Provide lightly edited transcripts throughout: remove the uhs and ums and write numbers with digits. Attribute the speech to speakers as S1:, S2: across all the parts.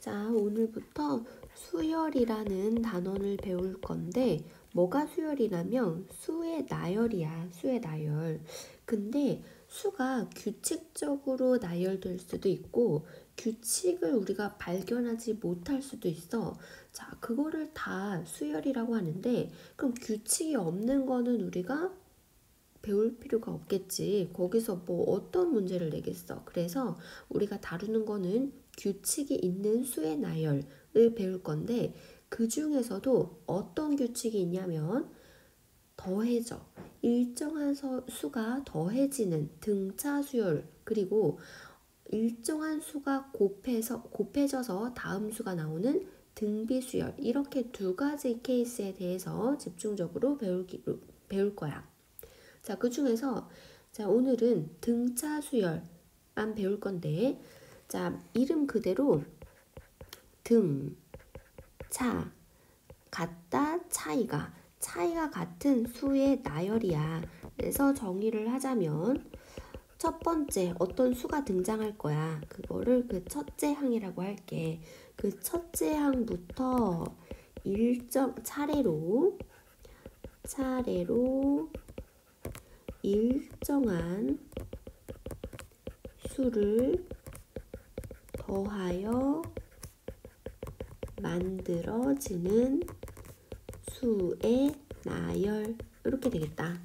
S1: 자, 오늘부터 수열이라는 단원을 배울 건데 뭐가 수열이냐면 수의 나열이야. 수의 나열. 근데 수가 규칙적으로 나열될 수도 있고 규칙을 우리가 발견하지 못할 수도 있어. 자, 그거를 다 수열이라고 하는데 그럼 규칙이 없는 거는 우리가 배울 필요가 없겠지. 거기서 뭐 어떤 문제를 내겠어. 그래서 우리가 다루는 거는 규칙이 있는 수의 나열을 배울 건데 그 중에서도 어떤 규칙이 있냐면 더해져. 일정한 수가 더해지는 등차 수열 그리고 일정한 수가 곱해져서 다음 수가 나오는 등비수열 이렇게 두 가지 케이스에 대해서 집중적으로 배울 거야. 자, 그 중에서 자, 오늘은 등차 수열만 배울 건데 자, 이름 그대로 등, 차, 같다, 차이가 같은 수의 나열이야. 그래서 정의를 하자면 첫 번째 어떤 수가 등장할 거야. 그거를 그 첫째 항이라고 할게. 그 첫째 항부터 일정 차례로 일정한 수를 더하여 만들어지는 수의 나열 이렇게 되겠다.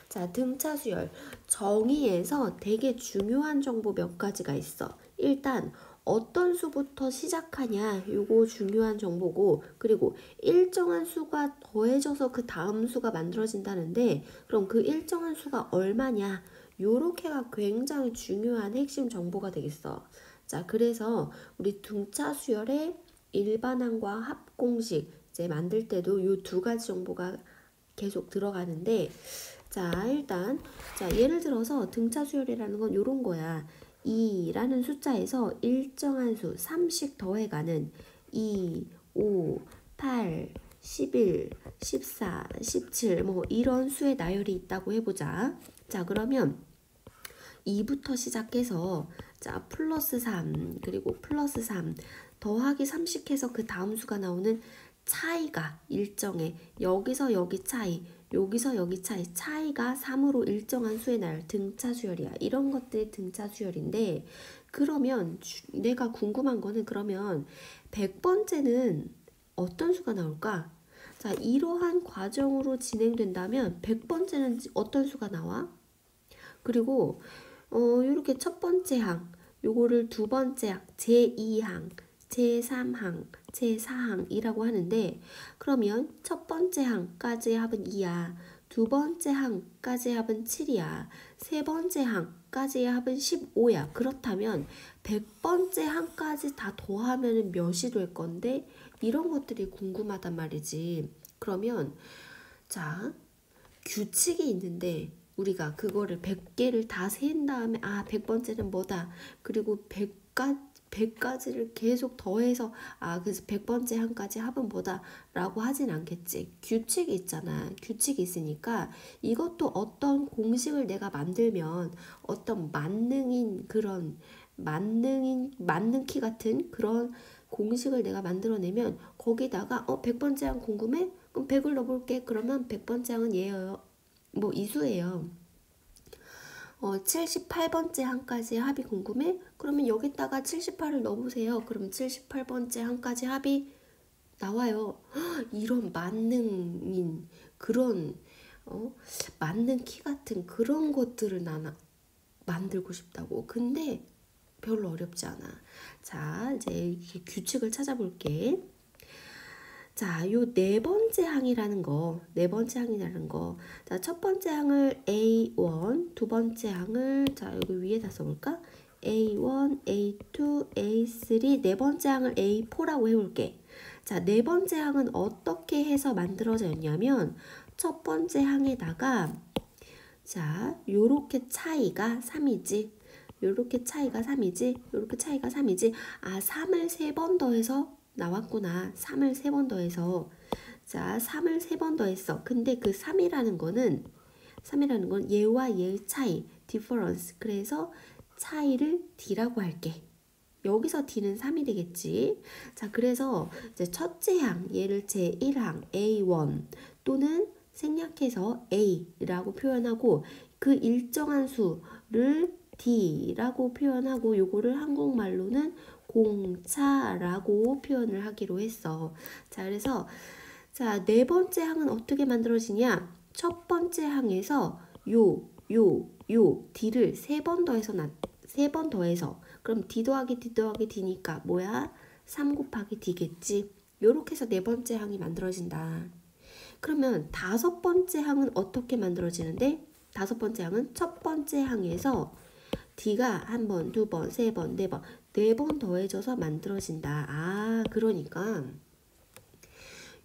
S1: 자, 등차 수열 정의에서 되게 중요한 정보 몇 가지가 있어. 일단 어떤 수부터 시작하냐 요거 중요한 정보고 그리고 일정한 수가 더해져서 그 다음 수가 만들어진다는데 그럼 그 일정한 수가 얼마냐 요렇게가 굉장히 중요한 핵심 정보가 되겠어. 자, 그래서 우리 등차 수열의 일반항과 합공식 이제 만들 때도 요 두 가지 정보가 계속 들어가는데 자, 일단 자, 예를 들어서 등차 수열이라는 건 요런 거야. 2라는 숫자에서 일정한 수 3씩 더해가는 2, 5, 8, 11, 14, 17 뭐 이런 수의 나열이 있다고 해보자. 자, 그러면 2부터 시작해서 자, 플러스 3 그리고 플러스 3 더하기 3씩 해서 그 다음 수가 나오는 차이가 일정해. 여기서 여기 차이 여기서 여기 차이가 3으로 일정한 수의 나열 등차 수열이야. 이런 것들이 등차 수열인데 그러면 내가 궁금한 거는 그러면 100번째는 어떤 수가 나올까? 자, 이러한 과정으로 진행된다면 100번째는 어떤 수가 나와? 그리고 이렇게 첫 번째 항 요거를 두 번째 항 제2항 제3항, 제4항이라고 하는데 그러면 첫 번째 항까지의 합은 2야. 두 번째 항까지의 합은 7이야. 세 번째 항까지의 합은 15야. 그렇다면 100번째 항까지 다 더하면 몇이 될 건데 이런 것들이 궁금하단 말이지. 그러면 자, 규칙이 있는데 우리가 그거를 100개를 다 세인 다음에 100번째는 뭐다. 그리고 100가지를 계속 더해서 그래서 100번째 항까지 합은 뭐다 라고 하진 않겠지. 규칙이 있잖아. 규칙이 있으니까 이것도 어떤 공식을 내가 만들면 어떤 만능키 같은 그런 공식을 내가 만들어내면 거기다가 100번째 항 궁금해? 그럼 100을 넣어볼게. 그러면 100번째 항은 얘예요. 뭐 이수예요. 78번째 항까지 합이 궁금해? 그러면 여기다가 78을 넣어보세요. 그럼 78번째 항까지 합이 나와요. 이런 만능인 그런 만능 키 같은 그런 것들을 나는 만들고 싶다고. 근데 별로 어렵지 않아. 자, 이제 이렇게 규칙을 찾아볼게. 자, 요 네 번째 항이라는 거. 자, 첫 번째 항을 A1, 두 번째 항을 자, 여기 위에다 써볼까? A1, A2, A3, 네 번째 항을 A4라고 해볼게. 자, 네 번째 항은 어떻게 해서 만들어졌냐면 첫 번째 항에다가 자, 요렇게 차이가 3이지. 요렇게 차이가 3이지. 3을 3번 더해서 나왔구나. 3을 3번 더해서. 자, 3을 3번 더했어. 근데 그 3이라는 건 얘와 얘의 차이, difference. 그래서 차이를 D라고 할게. 여기서 D는 3이 되겠지. 자, 그래서 이제 첫째 항, 얘를 제1항 A1 또는 생략해서 A라고 표현하고 그 일정한 수를 D라고 표현하고 요거를 한국말로는 공차라고 표현을 하기로 했어. 자, 그래서 자, 네 번째 항은 어떻게 만들어지냐? 첫 번째 항에서 요 D를 세 번 더해서 그럼 D 더하기 D 더하기 D니까 뭐야? 3 곱하기 D겠지. 요렇게 해서 네 번째 항이 만들어진다. 그러면 다섯 번째 항은 어떻게 만들어지는데? 다섯 번째 항은 첫 번째 항에서 D가 한 번, 두 번, 세 번, 네 번 더해져서 만들어진다. 아, 그러니까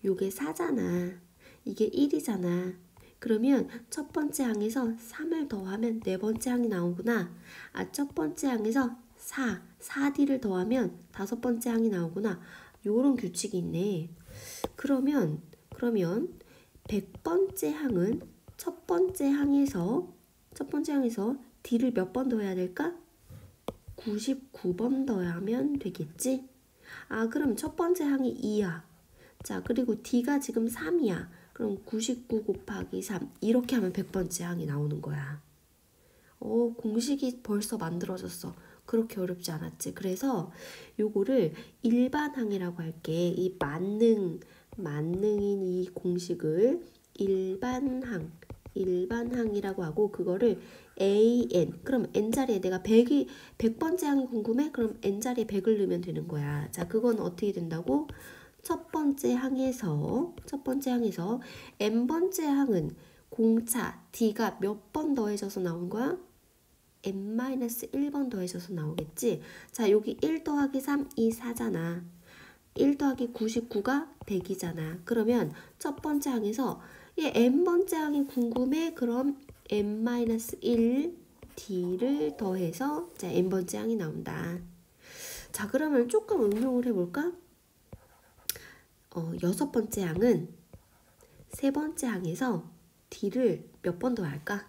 S1: 요게 4잖아. 이게 1이잖아. 그러면 첫 번째 항에서 3을 더하면 네 번째 항이 나오구나. 아, 첫 번째 항에서 4D를 더하면 다섯 번째 항이 나오구나. 요런 규칙이 있네. 그러면 100번째 항은 첫 번째 항에서 D를 몇 번 더해야 될까? 99번 더하면 되겠지? 아, 그럼 첫 번째 항이 2야. 자, 그리고 D가 지금 3이야. 그럼 99 곱하기 3 이렇게 하면 100번째 항이 나오는 거야. 공식이 벌써 만들어졌어. 그렇게 어렵지 않았지. 그래서 요거를 일반항이라고 할게. 이 만능인 이 공식을 일반항이라고 하고 그거를 AN. 그럼 N 자리에 내가 100번째 항이 궁금해? 그럼 N 자리에 100을 넣으면 되는 거야. 자, 그건 어떻게 된다고? 첫 번째 항에서 n번째 항은 공차 D가 몇 번 더해져서 나온 거야? n-1번 더해져서 나오겠지? 자, 여기 1 더하기 3, 2, 4잖아. 1 더하기 99가 100이잖아. 그러면 첫 번째 항에서 얘 n번째 항이 궁금해? 그럼 n-1 D를 더해서 자, n번째 항이 나온다. 자, 그러면 조금 응용을 해볼까? 여섯 번째 항은 세 번째 항에서 D를 몇 번 더 할까?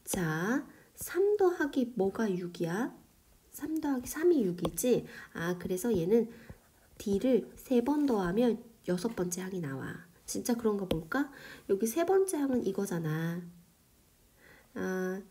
S1: 자, 3 더하기 뭐가 6이야? 3 더하기 3이 6이지? 아, 그래서 얘는 D를 세 번 더하면 여섯 번째 항이 나와. 진짜 그런가 볼까? 여기 세 번째 항은 이거잖아. 아,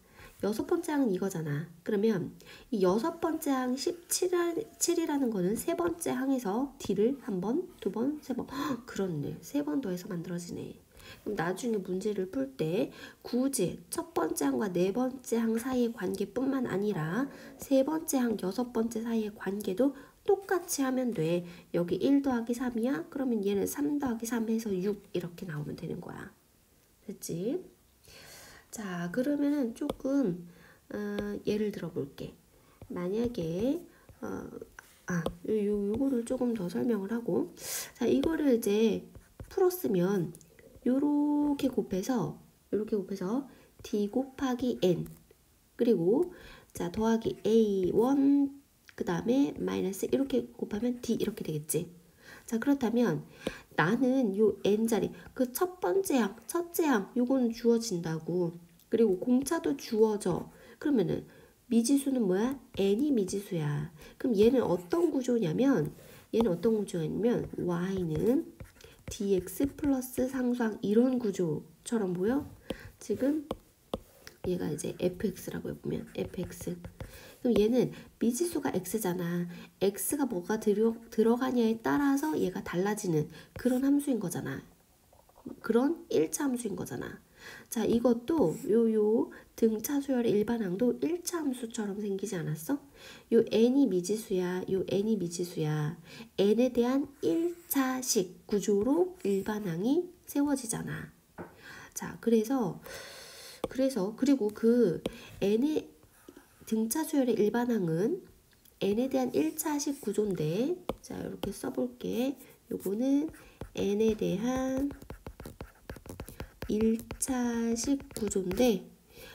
S1: 여섯 번째 항은 이거잖아. 그러면 이 여섯 번째 항 17이라는 거는 세 번째 항에서 D를 한 번, 두 번, 세 번. 그렇네. 세 번 더해서 만들어지네. 그럼 나중에 문제를 풀 때 굳이 첫 번째 항과 네 번째 항 사이의 관계뿐만 아니라 세 번째 항, 여섯 번째 사이의 관계도 똑같이 하면 돼. 여기 1 더하기 3이야? 그러면 얘는 3 더하기 3 해서 6 이렇게 나오면 되는 거야. 됐지? 자, 그러면은 조금 예를 들어 볼게. 만약에 요거를 조금 더 설명을 하고 자, 이거를 이제 풀었으면 요렇게 곱해서 D 곱하기 N 그리고 자, 더하기 A1 그 다음에 마이너스 이렇게 곱하면 D 이렇게 되겠지. 자, 그렇다면 나는 요 n자리 그 첫 번째 항, 첫째 항 요거는 주어진다고. 그리고 공차도 주어져. 그러면은 미지수는 뭐야? n이 미지수야. 그럼 얘는 어떤 구조냐면 y는 dx 플러스 상수항 이런 구조처럼 보여? 지금 얘가 이제 fx라고 해보면 fx. 그럼 얘는 미지수가 x잖아. x가 뭐가 들어가냐에 따라서 얘가 달라지는 그런 함수인 거잖아. 그런 1차 함수인 거잖아. 자, 이것도 요 등차수열의 일반항도 1차 함수처럼 생기지 않았어? 요 n이 미지수야. n에 대한 1차식 구조로 일반항이 세워지잖아. 자, 그래서 그리고 그 n의 등차수열의 일반항은 n에 대한 1차식 구조인데 자, 이렇게 써볼게. 요거는 n에 대한 1차식 구조인데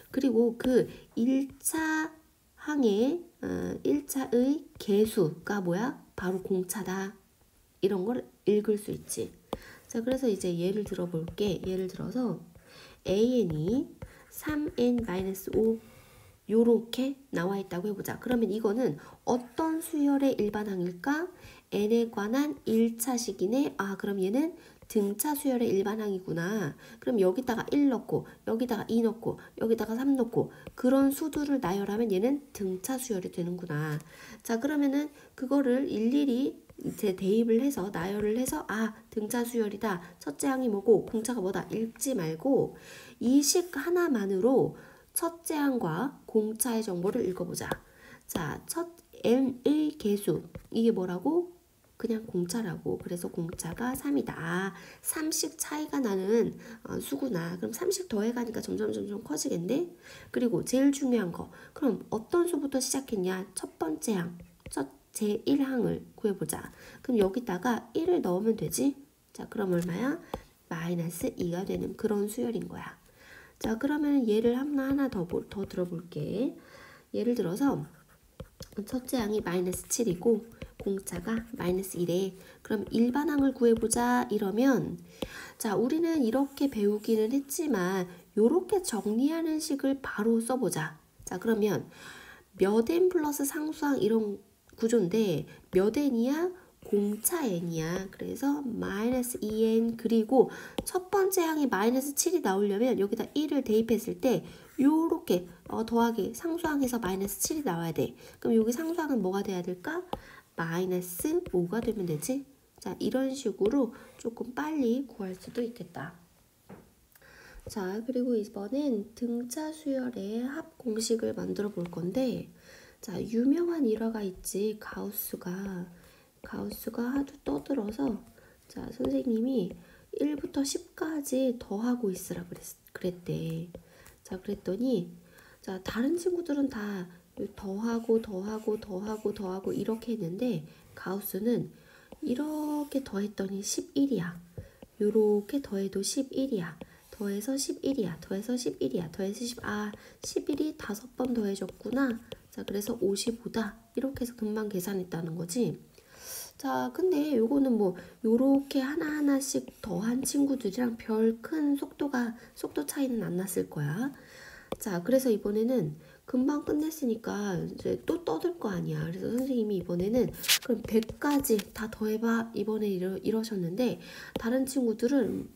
S1: 그리고 그 1차 항의 1차의 개수가 뭐야? 바로 공차다. 이런 걸 읽을 수 있지. 자, 그래서 이제 예를 들어 볼게. 예를 들어서 AN이 3N-5 요렇게 나와 있다고 해보자. 그러면 이거는 어떤 수열의 일반항일까? n에 관한 1차식이네. 아, 그럼 얘는 등차 수열의 일반항이구나. 그럼 여기다가 1 넣고 여기다가 2 넣고 여기다가 3 넣고 그런 수들을 나열하면 얘는 등차 수열이 되는구나. 자, 그러면은 그거를 일일이 이제 대입을 해서 나열을 해서 아, 등차 수열이다. 첫째 항이 뭐고 공차가 뭐다. 읽지 말고 이 식 하나만으로 첫째 항과 공차의 정보를 읽어보자. 자, 첫 n의 개수 이게 뭐라고? 그냥 공차라고. 그래서 공차가 3이다. 아, 3씩 차이가 나는 수구나. 그럼 3씩 더해가니까 점점 커지겠네. 그리고 제일 중요한 거. 그럼 어떤 수부터 시작했냐? 첫 번째 항, 제1항을 구해보자. 그럼 여기다가 1을 넣으면 되지? 자, 그럼 얼마야? 마이너스 2가 되는 그런 수열인 거야. 자, 그러면 얘를 하나 더 들어볼게. 예를 들어서 첫째 항이 마이너스 7이고 공차가 마이너스 1에 그럼 일반항을 구해보자 이러면 자, 우리는 이렇게 배우기는 했지만 요렇게 정리하는 식을 바로 써보자. 자, 그러면 몇 n 플러스 상수항 이런 구조인데 몇 n이야? 공차 n이야. 그래서 마이너스 2n 그리고 첫 번째 항이 마이너스 7이 나오려면 여기다 1을 대입했을 때 요렇게 더하기 상수항에서 마이너스 7이 나와야 돼. 그럼 여기 상수항은 뭐가 돼야 될까? 마이너스 5가 되면 되지. 자, 이런 식으로 조금 빨리 구할 수도 있겠다. 자, 그리고 이번엔 등차 수열의 합 공식을 만들어 볼 건데 자, 유명한 일화가 있지. 가우스가 하도 떠들어서 자, 선생님이 1부터 10까지 더하고 있으라 그랬대. 자, 그랬더니 자, 다른 친구들은 다 더하고 이렇게 했는데 가우스는 이렇게 더했더니 11이야. 요렇게 더해도 11이야. 더해서 11이야. 더해서 11이야. 더해서 11이 5번 더해졌구나. 자, 그래서 55다. 이렇게 해서 금방 계산했다는 거지. 자, 근데 요거는 뭐 요렇게 하나하나씩 더한 친구들이랑 별 큰 속도 차이는 안 났을 거야. 자, 그래서 이번에는 금방 끝냈으니까 이제 또 떠들 거 아니야. 그래서 선생님이 이번에는 그럼 100까지 다 더해봐. 이번에 이러셨는데 다른 친구들은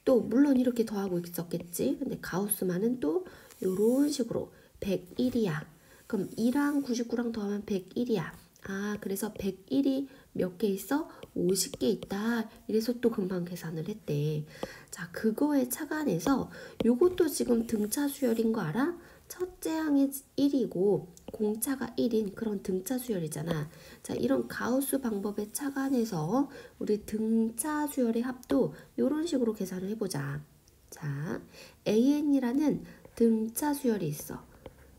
S1: 또 물론 이렇게 더하고 있었겠지. 근데 가우스만은 또 요런 식으로 101이야. 그럼 2랑 99랑 더하면 101이야. 아, 그래서 101이 몇 개 있어? 50개 있다. 이래서 또 금방 계산을 했대. 자, 그거에 착안해서 요것도 지금 등차 수열인 거 알아? 첫째 항이 1이고 공차가 1인 그런 등차 수열이잖아. 자, 이런 가우스 방법에 착안해서 우리 등차 수열의 합도 이런 식으로 계산을 해보자. 자, AN이라는 등차 수열이 있어.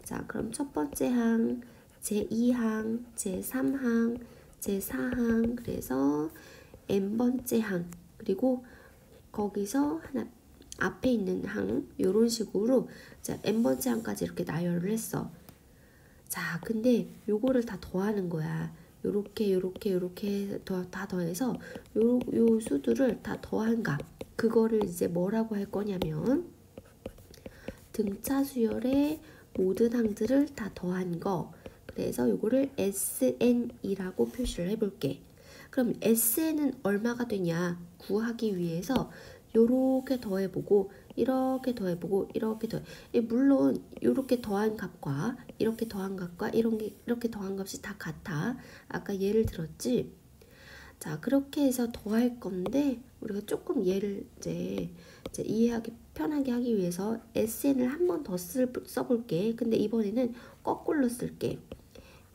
S1: 자, 그럼 첫 번째 항, 제2항, 제3항, 제4항, 그래서 n번째 항, 그리고 거기서 하나 앞에 있는 항 요런 식으로 자, n번째 항까지 이렇게 나열을 했어. 자, 근데 요거를 다 더하는 거야. 요렇게 다 더해서 요 수들을 다 더한 값. 그거를 이제 뭐라고 할 거냐면 등차 수열의 모든 항들을 다 더한 거. 그래서 요거를 SN이라고 표시를 해볼게. 그럼 SN은 얼마가 되냐 구하기 위해서 요렇게 더해보고 이렇게 더해보고 이렇게 더해. 물론 요렇게 더한 값과 이렇게 더한 값과 이렇게 더한 값이 다 같아. 아까 예를 들었지. 자, 그렇게 해서 더할 건데 우리가 조금 얘를 이제 이해하기 편하게 하기 위해서 SN을 한 번 더 써볼게. 근데 이번에는 거꾸로 쓸게.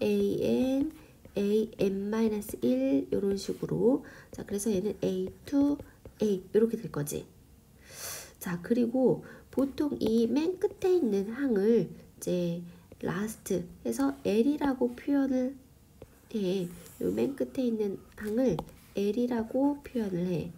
S1: AN, AN-1 이런 식으로. 자, 그래서 얘는 A2, A 이렇게 될 거지. 자, 그리고 보통 이 맨 끝에 있는 항을 이제 last 해서 L이라고 표현을 해. 요 맨 끝에 있는 항을 L이라고 표현을 해.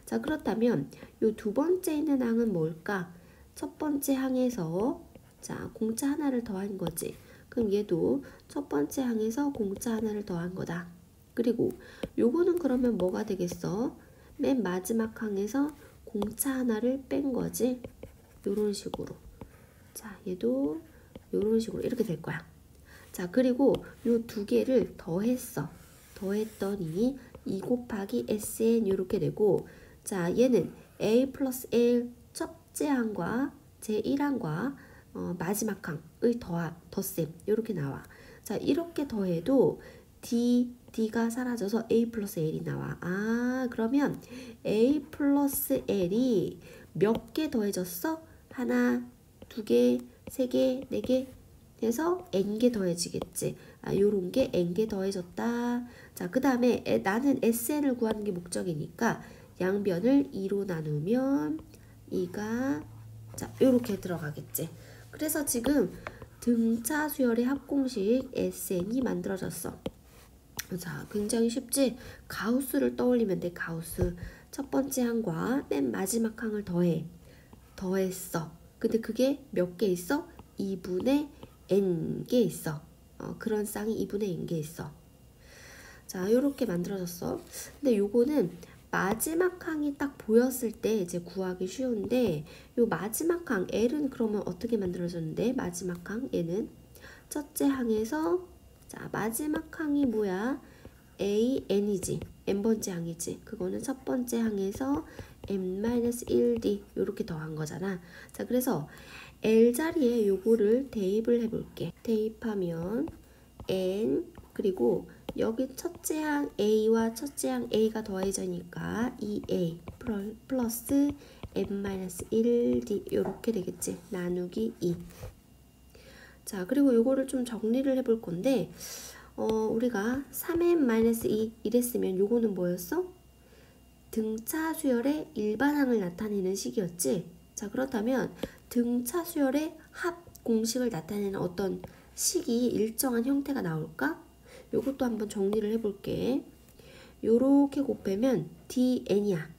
S1: 자, 그렇다면 요 두 번째 있는 항은 뭘까? 첫 번째 항에서 자, 공차 하나를 더한 거지. 그럼 얘도 첫 번째 항에서 공차 하나를 더한 거다. 그리고 요거는 그러면 뭐가 되겠어? 맨 마지막 항에서 공차 하나를 뺀 거지. 요런 식으로. 자, 얘도 이런 식으로 이렇게 될 거야. 자, 그리고 요 두 개를 더했어. 더했더니 2 곱하기 SN 이렇게 되고, 자, 얘는 A 플러스 L 첫째 항과 제1항과 마지막 항의 덧셈 이렇게 나와. 자, 이렇게 더해도 D가 사라져서 A 플러스 L이 나와. 아, 그러면 A 플러스 L이 몇 개 더해졌어? 하나, 두 개, 세 개, 네 개 해서 n개 더해지겠지. 아, 요런 게 n개 더해졌다. 자, 그 다음에 나는 SN을 구하는 게 목적이니까 양변을 2로 나누면 2가 자, 요렇게 들어가겠지. 그래서 지금 등차 수열의 합공식 SN이 만들어졌어. 자, 굉장히 쉽지? 가우스를 떠올리면 돼. 가우스. 첫 번째 항과 맨 마지막 항을 더했어. 근데 그게 몇 개 있어? 2분의 n개 있어. 그런 쌍이 2분의 n개 있어. 자, 요렇게 만들어졌어. 근데 요거는 마지막 항이 딱 보였을 때 이제 구하기 쉬운데, 요 마지막 항 L은 그러면 어떻게 만들어졌는데? 마지막 항 얘는 첫째 항에서 자, 마지막 항이 뭐야? AN이지. n번째 항이지. 그거는 첫 번째 항에서 n-1D 요렇게 더한 거잖아. 자, 그래서 L 자리에 요거를 대입을 해볼게. 대입하면 n 그리고 여기 첫째 항 A와 첫째 항 A가 더해지니까 2A 플러스 n-1D 요렇게 되겠지. 나누기 2. 자, 그리고 요거를 좀 정리를 해볼 건데 우리가 3n-2 이랬으면 요거는 뭐였어? 등차 수열의 일반항을 나타내는 식이었지. 자, 그렇다면 등차 수열의 합 공식을 나타내는 어떤 식이 일정한 형태가 나올까? 요것도 한번 정리를 해볼게. 요렇게 곱하면 dn이야.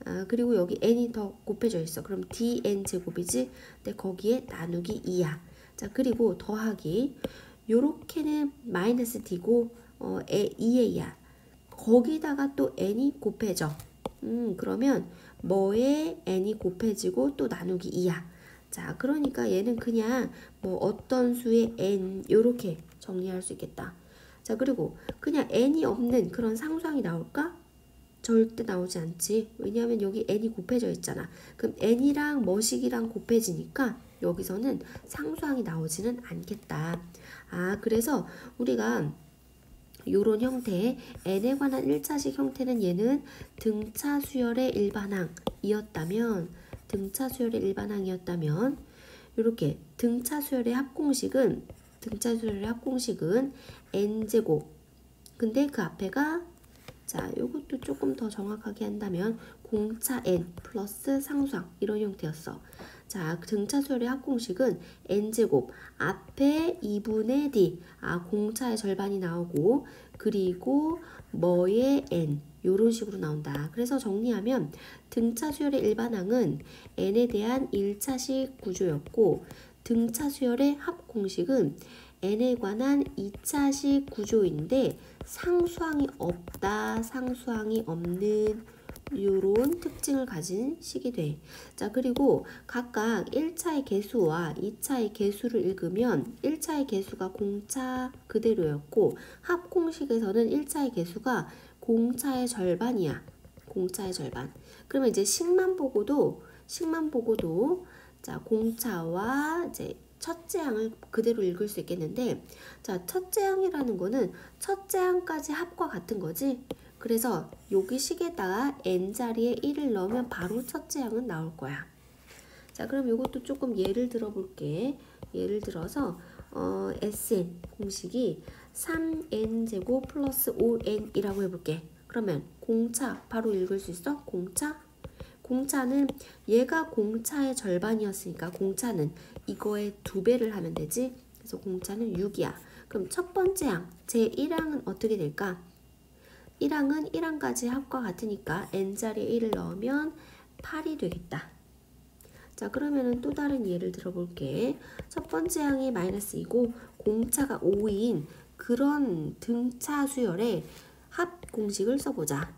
S1: 아, 그리고 여기 n이 더 곱해져 있어. 그럼 dn 제곱이지? 근데 거기에 나누기 2야. 자, 그리고 더하기 요렇게는 마이너스 d고 2a야. 거기다가 또 n이 곱해져. 그러면 뭐에 n이 곱해지고 또 나누기 2야. 자, 그러니까 얘는 그냥 뭐 어떤 수의 n 요렇게 정리할 수 있겠다. 자, 그리고 그냥 n이 없는 그런 상수항이 나올까? 절대 나오지 않지. 왜냐하면 여기 n이 곱해져 있잖아. 그럼 n이랑 뭐식이랑 곱해지니까 여기서는 상수항이 나오지는 않겠다. 아, 그래서 우리가 요런 형태 n에 관한 1차식 형태는 얘는 등차 수열의 일반항이었다면 이렇게 등차 수열의 합공식은 n제곱 근데 그 앞에가 자, 요것도 조금 더 정확하게 한다면 공차 n 플러스 상수항 이런 형태였어. 자, 등차 수열의 합공식은 n제곱 앞에 2분의 d 공차의 절반이 나오고 그리고 뭐의 n 요런 식으로 나온다. 그래서 정리하면 등차 수열의 일반항은 n에 대한 1차식 구조였고 등차 수열의 합공식은 n에 관한 2차식 구조인데 상수항이 없다, 상수항이 없는 요런 특징을 가진 식이 돼. 자, 그리고 각각 1차의 개수와 2차의 개수를 읽으면 1차의 개수가 공차 그대로였고 합공식에서는 1차의 개수가 공차의 절반이야. 공차의 절반. 그러면 이제 식만 보고도 자, 공차와 이제 첫째 항을 그대로 읽을 수 있겠는데 자, 첫째 항이라는 거는 첫째 항까지 합과 같은 거지. 그래서 여기 식에다가 n 자리에 1을 넣으면 바로 첫째 항은 나올 거야. 자, 그럼 이것도 조금 예를 들어 볼게. 예를 들어서 SN 공식이 3n제곱 플러스 5n이라고 해볼게. 그러면 공차 바로 읽을 수 있어? 공차는 얘가 공차의 절반이었으니까 공차는 이거의 2배를 하면 되지. 그래서 공차는 6이야. 그럼 첫 번째 항, 제1항은 어떻게 될까? 1항은 1항까지 합과 같으니까 n자리에 1을 넣으면 8이 되겠다. 자, 그러면은 또 다른 예를 들어볼게. 첫 번째 항이 마이너스 2고 공차가 5인 그런 등차 수열의 합 공식을 써보자.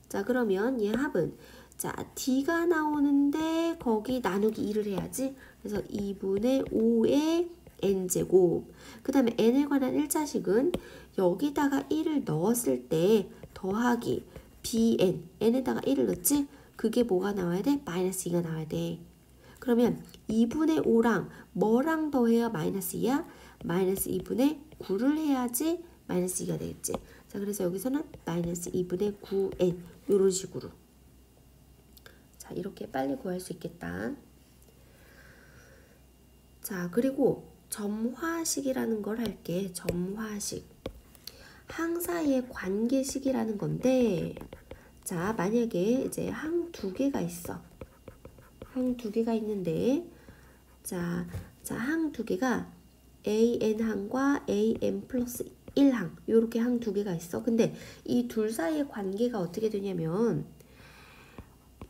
S1: 자, 그러면 얘 합은 자, d가 나오는데 거기 나누기 2를 해야지. 그래서 2분의 5의 n제곱. 그 다음에 n에 관한 1차식은 여기다가 1을 넣었을 때 더하기 bn, n에다가 1을 넣지? 그게 뭐가 나와야 돼? 마이너스 2가 나와야 돼. 그러면 2분의 5랑 뭐랑 더해야 마이너스 2야? 마이너스 2분의 9를 해야지 마이너스 2가 되겠지. 자, 그래서 여기서는 마이너스 2분의 9n 이런 식으로. 자, 이렇게 빨리 구할 수 있겠다. 자, 그리고 점화식이라는 걸 할게. 점화식. 항 사이의 관계식이라는 건데, 자, 만약에 이제 항 두 개가 있어. 항 두 개가 있는데, 자, 항 두 개가 an항과 an 플러스 1항, 요렇게 항 두 개가 있어. 근데 이 둘 사이의 관계가 어떻게 되냐면,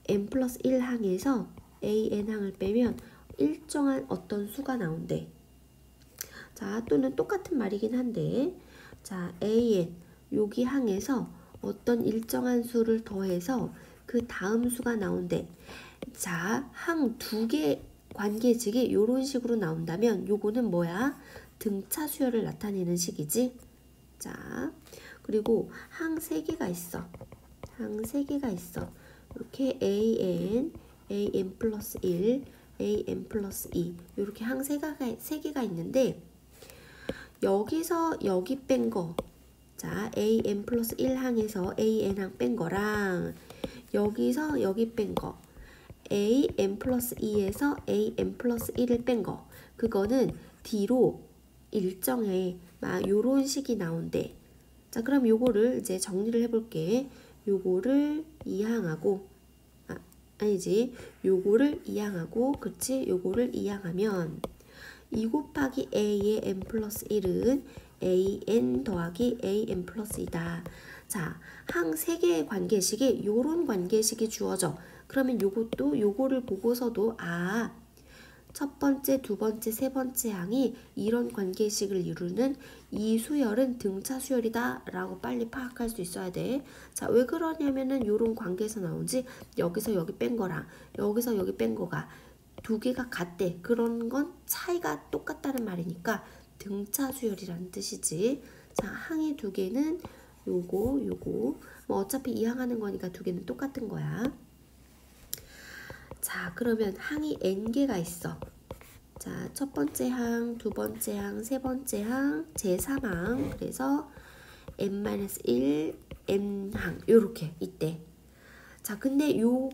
S1: n 플러스 1항에서 an항을 빼면 일정한 어떤 수가 나온대. 자, 또는 똑같은 말이긴 한데, 자, an, 여기 항에서 어떤 일정한 수를 더해서 그 다음 수가 나온대. 자, 항 두 개 관계식이 이런 식으로 나온다면 요거는 뭐야? 등차 수열을 나타내는 식이지. 자, 그리고 항 세 개가 있어. 항 세 개가 있어. 이렇게 an 플러스 1, an 플러스 2 이렇게 항 세 개가 있는데 여기서 여기 뺀 거, 자, an 플러스 1항에서 an항 뺀 거랑 여기서 여기 뺀 거, an 플러스 2에서 an 플러스 1을 뺀 거, 그거는 뒤로 일정해. 막 요런 식이 나온대. 자, 그럼 요거를 이제 정리를 해볼게. 요거를 2항하고, 아니지, 요거를 2항하고, 그치? 요거를 2항하면 2 곱하기 a의 n 플러스 1은 an 더하기 an 플러스 2다. 자, 항 3개의 관계식이 요런 관계식이 주어져. 그러면 요것도 요거를 보고서도 첫 번째, 두 번째, 세 번째 항이 이런 관계식을 이루는 이 수열은 등차 수열이다 라고 빨리 파악할 수 있어야 돼. 자, 왜 그러냐면은 요런 관계에서 나오지 여기서 여기 뺀 거랑 여기서 여기 뺀 거가 두 개가 같대. 그런 건 차이가 똑같다는 말이니까 등차 수열이라는 뜻이지. 자, 항이 두 개는 요거 뭐 어차피 이 항하는 거니까 두 개는 똑같은 거야. 자, 그러면 항이 n개가 있어. 자, 첫 번째 항, 두 번째 항, 세 번째 항, 제3항. 그래서 n-1, n항 요렇게 있대. 자, 근데 요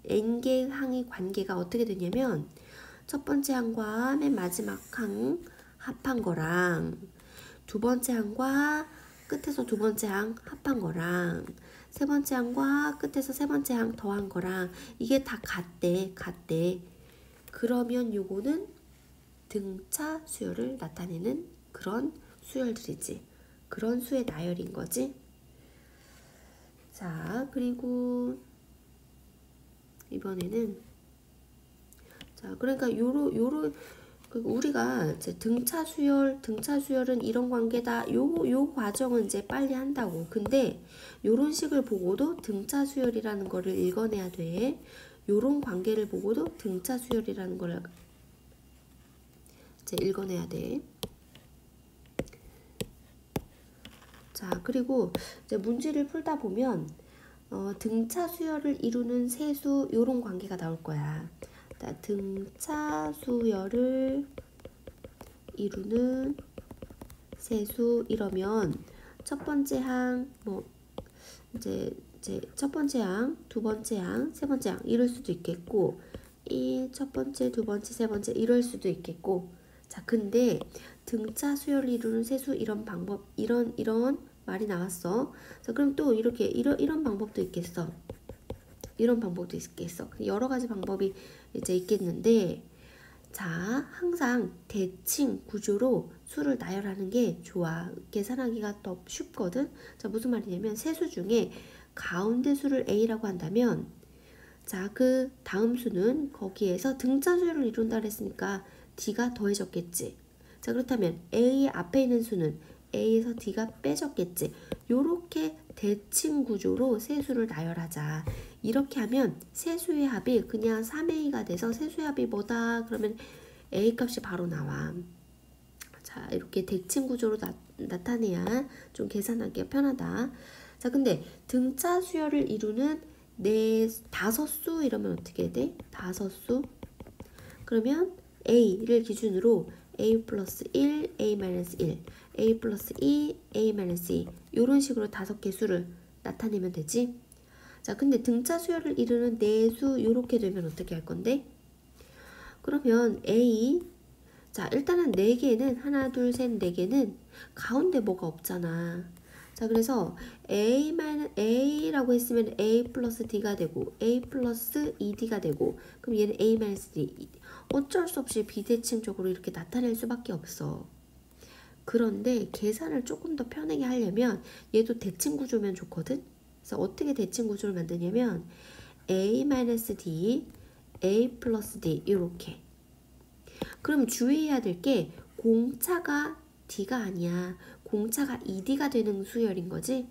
S1: n개 항의 관계가 어떻게 되냐면 첫 번째 항과 맨 마지막 항 합한 거랑 두 번째 항과 끝에서 두 번째 항 합한 거랑 세 번째 항과 끝에서 세 번째 항 더한 거랑 이게 다 같대. 그러면 요거는 등차 수열을 나타내는 그런 수열들이지. 그런 수의 나열인 거지. 자, 그리고 이번에는 자, 그러니까 요런 우리가 이제 등차 수열은 이런 관계다. 요 과정은 이제 빨리 한다고. 근데 요런 식을 보고도 등차 수열이라는 거를 읽어내야 돼. 요런 관계를 보고도 등차 수열이라는 걸 이제 읽어내야 돼. 자, 그리고 이제 문제를 풀다 보면 등차 수열을 이루는 세수 요런 관계가 나올 거야. 자, 등차 수열을 이루는 세수 이러면 첫 번째 항 뭐 이제 첫 번째 항, 두 번째 항, 세 번째 항 이럴 수도 있겠고 이 첫 번째, 두 번째, 세 번째 이럴 수도 있겠고. 자, 근데 등차 수열을 이루는 세수 이런 방법 이런 말이 나왔어. 자, 그럼 또 이렇게 이런 방법도 있겠어. 이런 방법도 있겠어. 여러 가지 방법이 이제 있겠는데, 자, 항상 대칭 구조로 수를 나열하는 게 좋아. 계산하기가 더 쉽거든. 자, 무슨 말이냐면 세수 중에 가운데 수를 a라고 한다면, 자, 그 다음 수는 거기에서 등차 수열을 이룬다 그랬으니까 d가 더해졌겠지. 자, 그렇다면 a 앞에 있는 수는 a에서 d가 빼졌겠지. 요렇게 대칭 구조로 세수를 나열하자. 이렇게 하면 세수의 합이 그냥 3a가 돼서 세수의 합이 뭐다? 그러면 A 값이 바로 나와. 자, 이렇게 대칭 구조로 나타내야 좀 계산하기가 편하다. 자, 근데 등차 수열을 이루는 다섯 수 이러면 어떻게 돼? 다섯 수. 그러면 A를 기준으로 A 플러스 1, A 마이너스 1, A 플러스 2, A 마이너스 2 이런 식으로 다섯 개 수를 나타내면 되지. 자, 근데 등차 수열을 이루는 네 수 이렇게 되면 어떻게 할 건데? 그러면 A, 자, 일단은 4개는 하나, 둘, 셋, 4개는 가운데 뭐가 없잖아. 자, 그래서 A라고 했으면 A 플러스 D가 되고 A 플러스 2D가 되고 그럼 얘는 A 마이너스 D. 어쩔 수 없이 비대칭적으로 이렇게 나타낼 수밖에 없어. 그런데 계산을 조금 더 편하게 하려면 얘도 대칭 구조면 좋거든. 그래서 어떻게 대칭 구조를 만드냐면 A 마이너스 D, A 플러스 D 이렇게. 그럼 주의해야 될 게 공차가 D가 아니야. 공차가 2D가 되는 수열인 거지.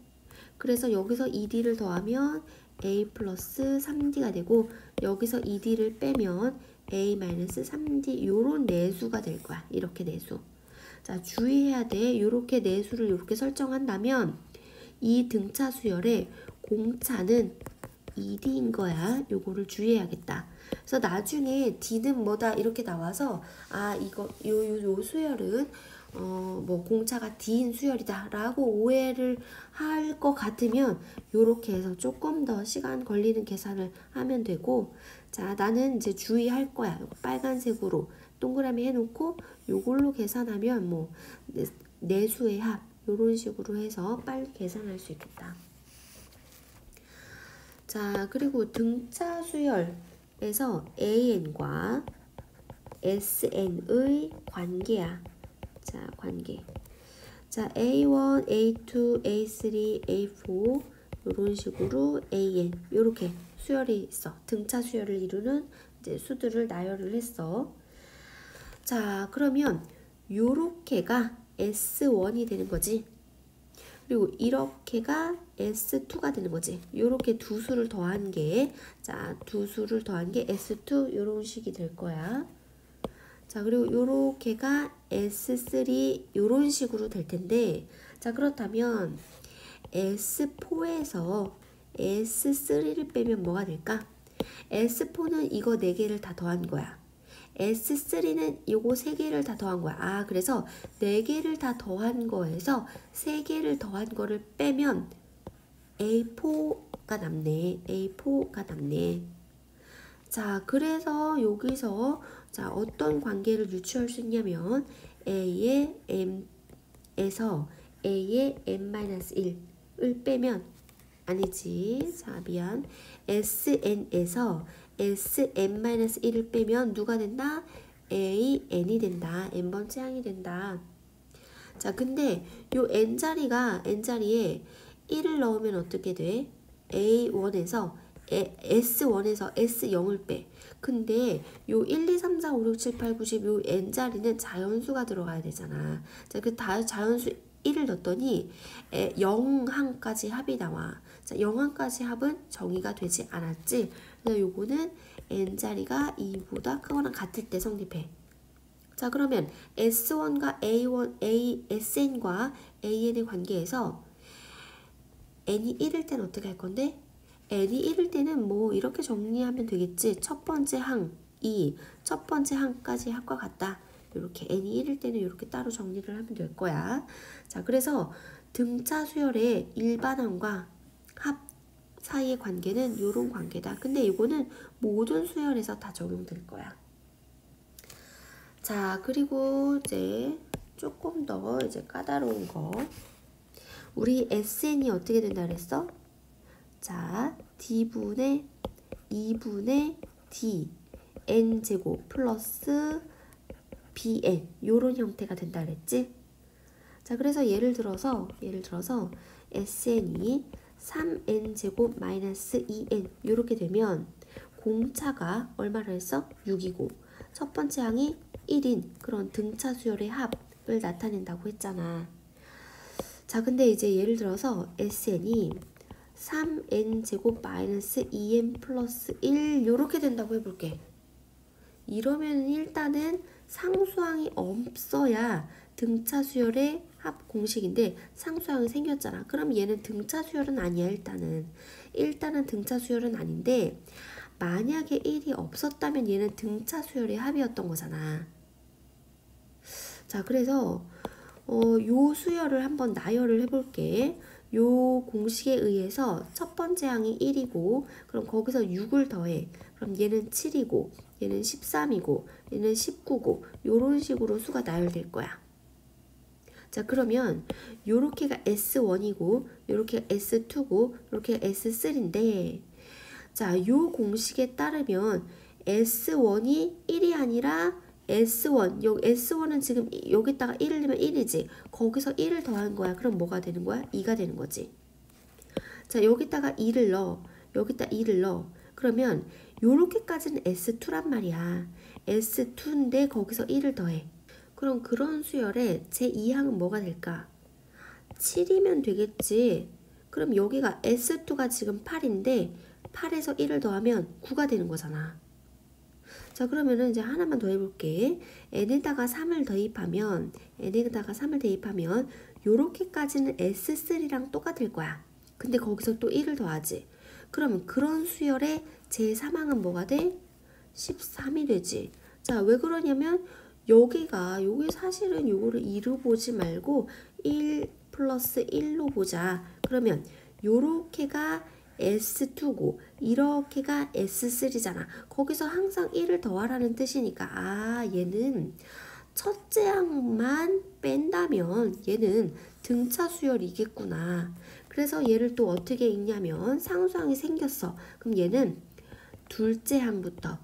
S1: 그래서 여기서 2D를 더하면 A 플러스 3D가 되고 여기서 2D를 빼면 A 마이너스 3D 요런 내수가 될 거야. 이렇게 내수. 자, 주의해야 돼. 요렇게 내수를 이렇게 설정한다면 이 등차 수열의 공차는 2D인 거야. 요거를 주의해야겠다. 그래서 나중에 D는 뭐다 이렇게 나와서 이거 요 수열은 뭐 공차가 D인 수열이다 라고 오해를 할 것 같으면 요렇게 해서 조금 더 시간 걸리는 계산을 하면 되고, 자, 나는 이제 주의할 거야. 요거 빨간색으로 동그라미 해놓고 요걸로 계산하면 뭐 내수의 합 요런 식으로 해서 빨리 계산할 수 있겠다. 자, 그리고 등차 수열에서 AN과 SN의 관계야. 자, 관계. 자, A1, A2, A3, A4 이런 식으로 AN 이렇게 수열이 있어. 등차 수열을 이루는 이제 수들을 나열을 했어. 자, 그러면 요렇게가 S1이 되는 거지. 그리고 이렇게가 S2가 되는 거지. 요렇게 두 수를 더한 게, 자, 두 수를 더한 게 S2 요런 식이 될 거야. 자, 그리고 요렇게가 S3 요런 식으로 될 텐데, 자, 그렇다면 S4에서 S3를 빼면 뭐가 될까? S4는 이거 4개를 다 더한 거야. S3는 요거 3개를 다 더한 거야. 그래서 4개를 다 더한 거에서 3개를 더한 거를 빼면 A4가 남네. A4가 남네. 자, 그래서 여기서 자, 어떤 관계를 유추할 수 있냐면 A의 M에서 A의 M-1을 빼면 아니지. 자, 미안. SN에서 SM-1을 빼면 누가 된다? AN이 된다. n번째 항이 된다. 자, 근데 요 n자리에 1을 넣으면 어떻게 돼? A1에서 S1에서 S0을 빼. 근데 요 1, 2, 3, 4, 5, 6, 7, 8, 9, 10 요 n자리는 자연수가 들어가야 되잖아. 자, 그 자연수 1을 넣었더니 0항까지 합이 나와. 자, 0항까지 합은 정의가 되지 않았지. 그래서 요거는 n자리가 2보다 크거나 같을 때 성립해. 자, 그러면 S1과 SN과 AN의 관계에서 n이 1일 때는 어떻게 할 건데? n이 1일 때는 뭐 이렇게 정리하면 되겠지. 첫 번째 항이 첫 번째 항까지 합과 같다. 이렇게 n이 1일 때는 이렇게 따로 정리를 하면 될 거야. 자, 그래서 등차 수열의 일반항과 합 사이의 관계는 이런 관계다. 근데 이거는 모든 수열에서 다 적용될 거야. 자, 그리고 이제 조금 더 이제 까다로운 거. 우리 SN이 어떻게 된다 그랬어? 자, D분의 2분의 D N제곱 플러스 BN 요런 형태가 된다 그랬지? 자, 그래서 예를 들어서 SN이 3N제곱 마이너스 2N 요렇게 되면 공차가 얼마를 했어? 6이고 첫 번째 항이 1인 그런 등차 수열의 합을 나타낸다고 했잖아. 자, 근데 이제 예를 들어서 SN이 3n제곱 마이너스 2n 플러스 1 요렇게 된다고 해볼게. 이러면 일단은 상수항이 없어야 등차 수열의 합 공식인데 상수항이 생겼잖아. 그럼 얘는 등차 수열은 아니야. 일단은 등차 수열은 아닌데 만약에 1이 없었다면 얘는 등차 수열의 합이었던 거잖아. 자, 그래서 요 수열을 한번 나열을 해볼게. 요 공식에 의해서 첫 번째 항이 1이고 그럼 거기서 6을 더해. 그럼 얘는 7이고 얘는 13이고 얘는 19고 요런 식으로 수가 나열될 거야. 자, 그러면 요렇게가 S1이고 요렇게가 S2고 요렇게가 S3인데 자, 요 공식에 따르면 S1이 1이 아니라 S1, 여기 S1은 지금 여기다가 1을 넣으면 1이지. 거기서 1을 더한 거야. 그럼 뭐가 되는 거야? 2가 되는 거지. 자, 여기다가 2를 넣어. 여기다 2를 넣어. 그러면 요렇게까지는 S2란 말이야. S2인데 거기서 1을 더해. 그럼 그런 수열의 제2항은 뭐가 될까? 7이면 되겠지. 그럼 여기가 S2가 지금 8인데 8에서 1을 더하면 9가 되는 거잖아. 자, 그러면은 이제 하나만 더 해볼게. n에다가 3을 대입하면 요렇게까지는 S3랑 똑같을 거야. 근데 거기서 또 1을 더하지. 그러면 그런 수열의 제3항은 뭐가 돼? 13이 되지. 자, 왜 그러냐면 여기 사실은 요거를 2로 보지 말고 1 플러스 1로 보자. 그러면 요렇게가 S2고 이렇게가 S3잖아. 거기서 항상 1을 더하라는 뜻이니까 얘는 첫째 항만 뺀다면 얘는 등차 수열이겠구나. 그래서 얘를 또 어떻게 읽냐면 상수항이 생겼어. 그럼 얘는 둘째 항부터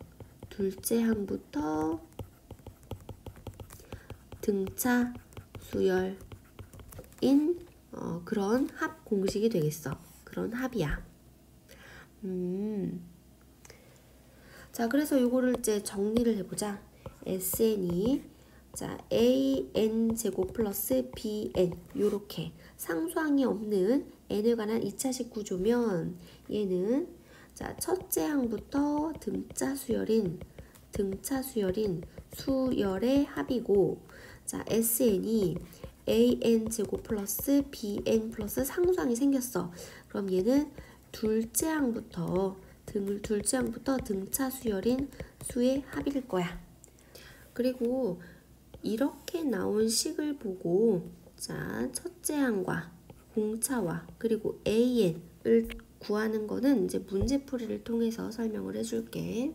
S1: 등차 수열인 그런 합 공식이 되겠어. 그런 합이야. 자, 그래서 요거를 이제 정리를 해보자. SN이 자 AN 제곱 플러스 BN 요렇게 상수항이 없는 n에 관한 2차식 구조면 얘는 자 첫째 항부터 등차 수열인 수열의 합이고 자 SN이 AN 제곱 플러스 BN 플러스 상수항이 생겼어. 그럼 얘는 둘째 항부터 등차 수열인 수의 합일 거야. 그리고 이렇게 나온 식을 보고 자 첫째 항과 공차와 그리고 AN을 구하는 거는 이제 문제풀이를 통해서 설명을 해줄게.